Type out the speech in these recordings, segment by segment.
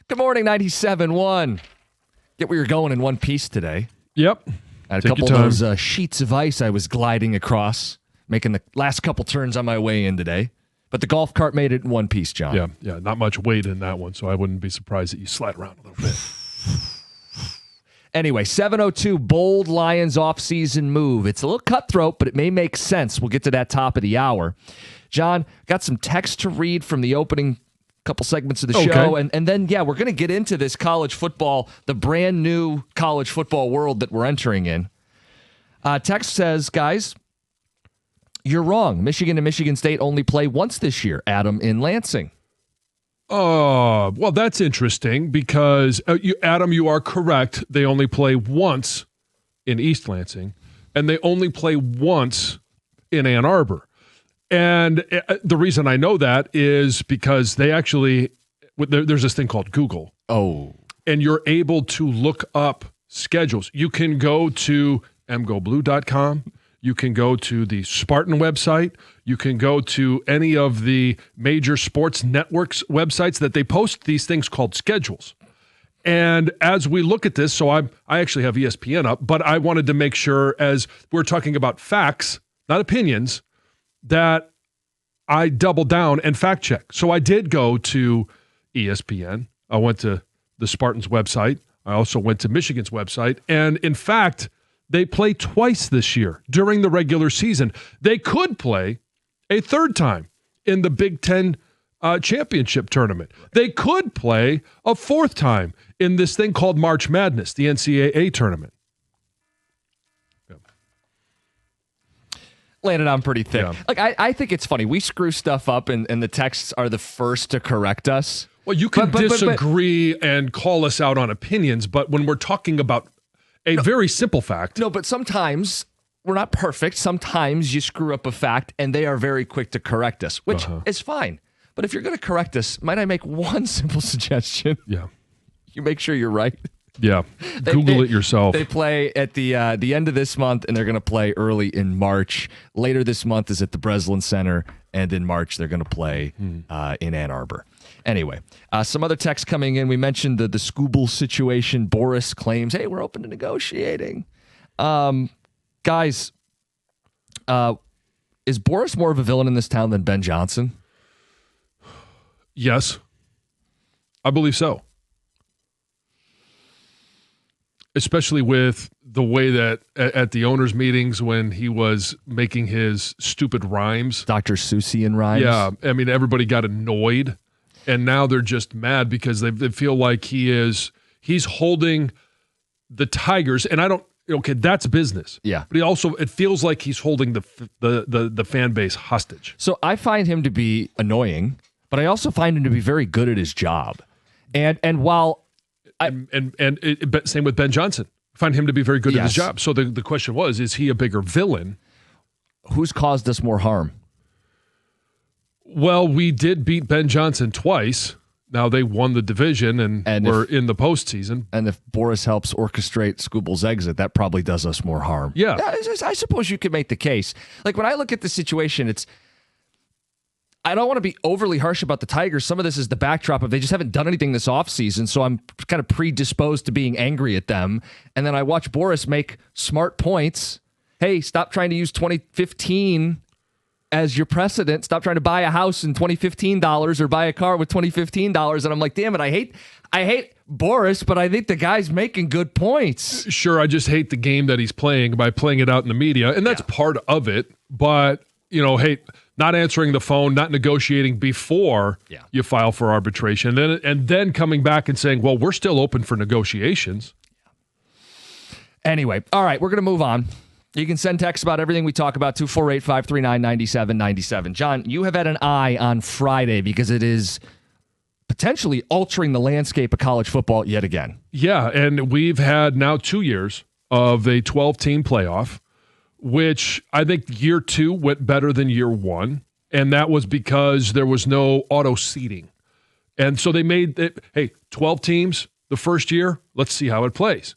Good morning, 97.1. Get where you're going in one piece today. Yep. Had a couple of those sheets of ice I was gliding across, making the last couple turns on my way in today. But the golf cart made it in one piece, John. Yeah, not much weight in that one, so I wouldn't be surprised that you slide around a little bit. Anyway, 7:02, bold Lions off-season move. It's a little cutthroat, but it may make sense. We'll get to that top of the hour. John, got some text to read from the opening couple segments of the show, and then, we're going to get into this college football, the brand new college football world that we're entering in. Text says, guys, you're wrong. Michigan and Michigan State only play once this year. Adam in Lansing. Oh, well, that's interesting because, Adam, you are correct. They only play once in East Lansing, and they only play once in Ann Arbor. And the reason I know that is because they actually, there's this thing called Google. Oh. And you're able to look up schedules. You can go to mgoblue.com. You can go to the Spartan website. You can go to any of the major sports networks websites that they post these things called schedules. And as we look at this, so I actually have ESPN up, but I wanted to make sure, as we're talking about facts, not opinions, that I double down and fact check. So I did go to ESPN. I went to the Spartans website. I also went to Michigan's website. And in fact, they play twice this year during the regular season. They could play a third time in the Big Ten championship tournament. They could play a fourth time in this thing called March Madness, the NCAA tournament. Landed on pretty thick. Yeah. Like I think it's funny. We screw stuff up, and the texts are the first to correct us. Well, you can disagree and call us out on opinions, but when we're talking about a very simple fact. No, but sometimes we're not perfect. Sometimes you screw up a fact, and they are very quick to correct us, which is fine. But if you're going to correct us, might I make one simple suggestion? Yeah. You make sure you're right. Yeah. Google it yourself. They play at the end of this month, and they're going to play early in March. Later this month is at the Breslin Center, and in March they're going to play in Ann Arbor. Anyway, some other text coming in. We mentioned the Scooble situation. Boris claims, hey, we're open to negotiating. Guys, is Boris more of a villain in this town than Ben Jansen? Yes. I believe so. Especially with the way that at the owners' meetings when he was making his stupid rhymes. Dr. Seussian rhymes? Yeah. I mean, everybody got annoyed. And now they're just mad because they feel like he's holding the Tigers. And that's business. Yeah. But it feels like he's holding the fan base hostage. So I find him to be annoying, but I also find him to be very good at his job. And while... But same with Ben Jansen. I find him to be very good at his job. So the question was, is he a bigger villain? Who's caused us more harm? Well, we did beat Ben Jansen twice. Now they won the division and we're in the postseason. And if Boris helps orchestrate Scooble's exit, that probably does us more harm. Yeah. I suppose you could make the case. Like when I look at the situation, I don't want to be overly harsh about the Tigers. Some of this is the backdrop of they just haven't done anything this offseason, so I'm kind of predisposed to being angry at them. And then I watch Boris make smart points. Hey, stop trying to use 2015 as your precedent. Stop trying to buy a house in $2015 or buy a car with $2015. And I'm like, damn it, I hate Boris, but I think the guy's making good points. Sure, I just hate the game that he's playing by playing it out in the media, and that's part of it. But, hey, not answering the phone, not negotiating before you file for arbitration, and then coming back and saying, well, we're still open for negotiations. Anyway, all right, we're going to move on. You can send texts about everything we talk about, 248-539-9797. John, you have had an eye on Friday because it is potentially altering the landscape of college football yet again. Yeah, and we've had now 2 years of a 12-team playoff, which I think year 2 went better than year 1, and that was because there was no auto seeding. And so they made it, 12 teams the first year, let's see how it plays.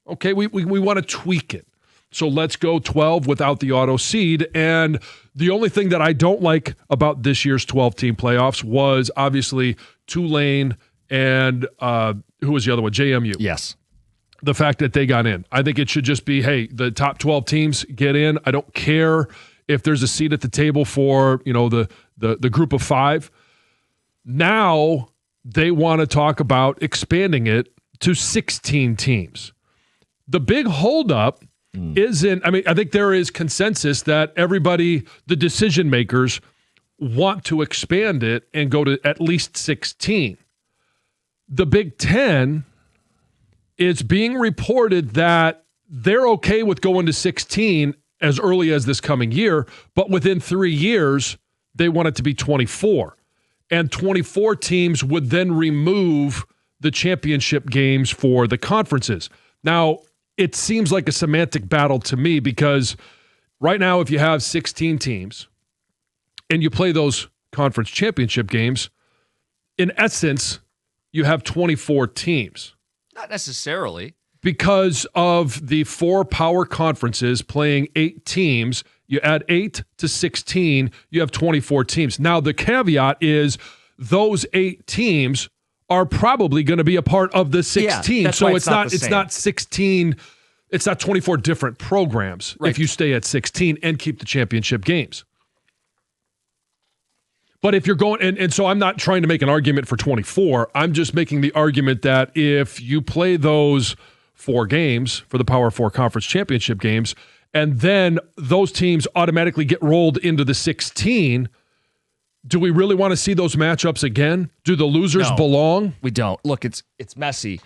Okay, we want to tweak it. So let's go 12 without the auto seed. And the only thing that I don't like about this year's 12-team playoffs was obviously Tulane and who was the other one? JMU. Yes. The fact that they got in. I think it should just be, hey, the top 12 teams get in. I don't care if there's a seat at the table for, the group of 5. Now they want to talk about expanding it to 16 teams. The big holdup isn't, I think there is consensus that everybody, the decision makers, want to expand it and go to at least 16. The Big Ten is being reported that they're okay with going to 16 as early as this coming year, but within 3 years, they want it to be 24. And 24 teams would then remove the championship games for the conferences. Now, it seems like a semantic battle to me because right now, if you have 16 teams and you play those conference championship games, in essence, you have 24 teams. Not necessarily. Because of the 4 power conferences playing 8 teams, you add 8 to 16, you have 24 teams. Now, the caveat is those 8 teams are probably going to be a part of the 16. Yeah, so it's not 16, it's not 24 different programs if you stay at 16 and keep the championship games. But if you're going, and so I'm not trying to make an argument for 24, I'm just making the argument that if you play those 4 games for the Power 4 Conference Championship games, and then those teams automatically get rolled into the 16, do we really want to see those matchups again? Do the losers belong? We don't. Look, it's messy.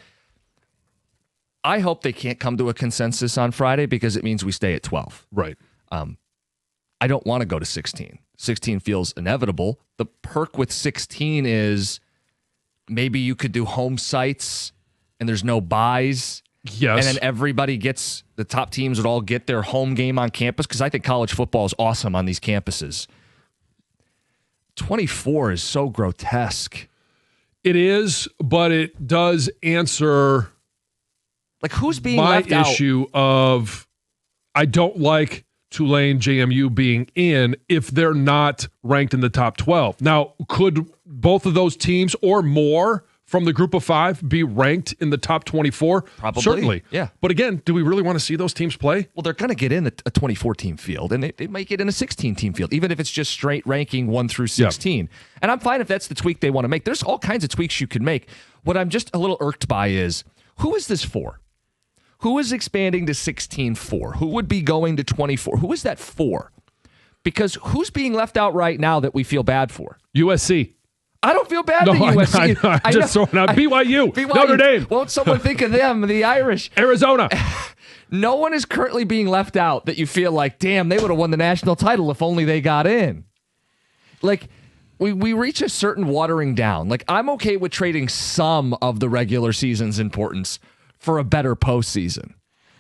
I hope they can't come to a consensus on Friday because it means we stay at 12. Right. I don't want to go to 16. 16 feels inevitable. The perk with 16 is maybe you could do home sites and there's no buys. Yes. And then everybody gets, the top teams would all get their home game on campus because I think college football is awesome on these campuses. 24 is so grotesque. It is, but it does answer like who's being my left out? issue of I don't like Tulane, JMU being in if they're not ranked in the top 12. Now, could both of those teams or more from the group of 5 be ranked in the top 24? Probably. Certainly. Yeah. But again, do we really want to see those teams play? Well, they're going to get in a 24-team field, and they might get in a 16-team field, even if it's just straight ranking 1 through 16. Yeah. And I'm fine if that's the tweak they want to make. There's all kinds of tweaks you can make. What I'm just a little irked by is, who is this for? Who is expanding to 16 for? Who would be going to 24? Who is that for? Because who's being left out right now that we feel bad for? USC. I don't feel bad to USC. I'm just throwing out BYU, Notre Dame. Won't someone think of them, the Irish? Arizona. No one is currently being left out that you feel like, damn, they would have won the national title if only they got in. Like, we reach a certain watering down. Like, I'm okay with trading some of the regular season's importance for a better postseason.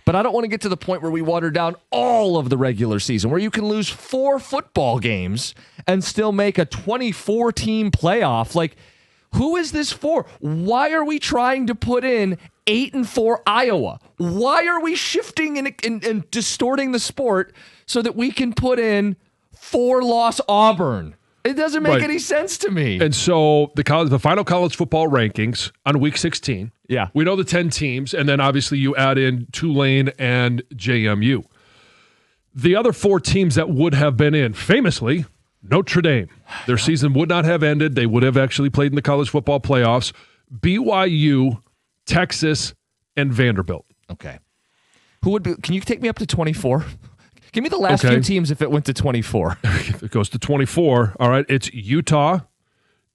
But I don't want to get to the point where we water down all of the regular season, where you can lose 4 football games and still make a 24-team playoff. Like, who is this for? Why are we trying to put in 8-4 Iowa? Why are we shifting and distorting the sport so that we can put in 4-loss Auburn? It doesn't make any sense to me. And so the final college football rankings on week 16. Yeah. We know the 10 teams, and then obviously you add in Tulane and JMU. The other 4 teams that would have been in, famously, Notre Dame. Their season would not have ended. They would have actually played in the college football playoffs. BYU, Texas, and Vanderbilt. Okay. Who would be? Can you take me up to 24? Give me the last few teams if it went to 24. If it goes to 24, all right, it's Utah,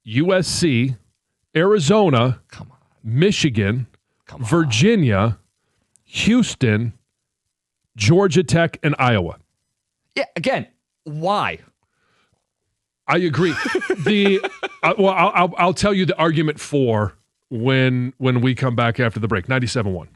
USC, Arizona, Michigan, Virginia, Houston, Georgia Tech, and Iowa. Yeah, again, why? I agree. I'll tell you the argument for when we come back after the break. 97.1.